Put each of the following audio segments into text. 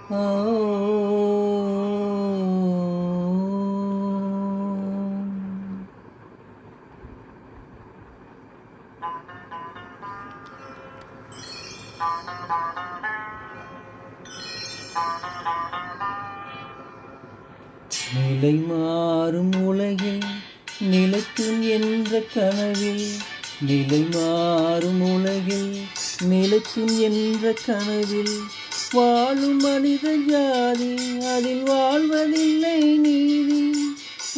ஓ நிலை மாறும் உலகில் நிலைக்கும் என்ற கனவில், நிலை மாறும் உலகில் நிலைக்கும் என்ற கனவில் வாழும் மனித ஜாதி அதில் வாழ்வதில்லை நீதி.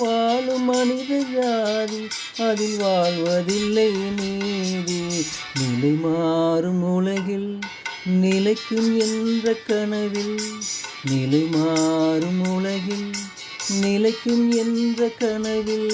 வாழும் மனித ஜாதி அதில் வாழ்வதில்லை நீதி. நிலை மாறும் உலகில் நிலைக்கும் என்ற கனவில், நிலை மாறும் உலகில் நிலைக்கும் என்ற கனவில்.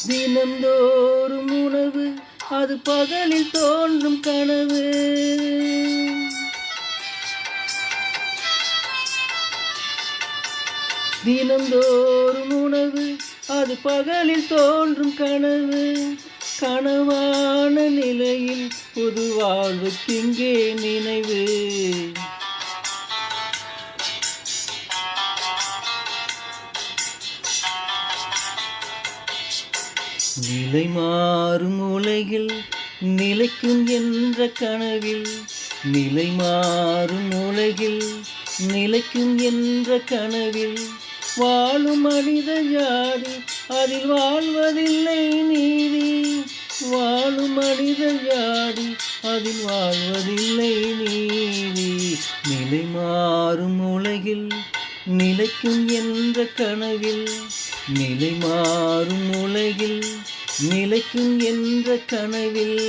தினந்தோறும் உணவு அது பகலில் தோன்றும் கனவு. தினந்தோறும் உணவு அது பகலில் தோன்றும் கனவு. கனவான நிலையில் புது வாழ்வுக்கிங்கே நினைவு. நிலை மாறும் உலகில் நிலைக்கும் என்ற கனவில், நிலை மாறும் உலகில் நிலைக்கும் என்ற கனவில் வாழும் மனித ஜாதி அதில் வாழ்வதில்லை நீதி. வாழும் மனித ஜாதி அதில் வாழ்வதில்லை நீதி. நிலை மாறும் உலகில் நிலைக்கும் என்ற கனவில், நிலை மாறும் உலகில் நிலைக்கும் என்ற கனவில்.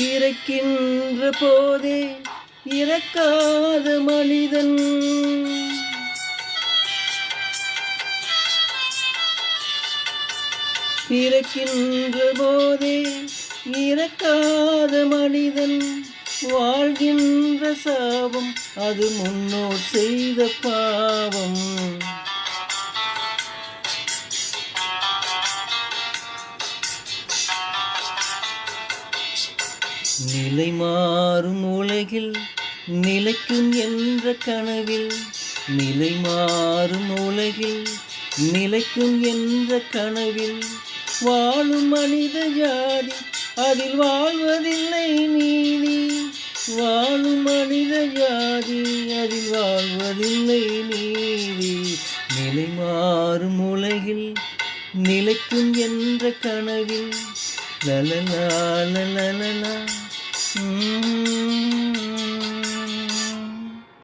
இறக்கின்ற போதே இறக்காத மனிதன், இறக்கின்ற போதே இறக்காத மனிதன் வாழ்கின்ற சாபம் அது முன்னோர் செய்த பாவம். நிலை மாறும் உலகில் நிலைக்கும் என்ற கனவில், நிலை மாறும் உலகில் நிலைக்கும் என்ற கனவில் வாழும் மனித ஜாதி அதில் வாழ்வதில்லை நீதி. வாழும் மனித ஜாதி அதில் வாழ்வதில்லை நீதி. நிலை மாறும் உலகில் நிலைக்கும் என்ற கனவில் லலலா லலலா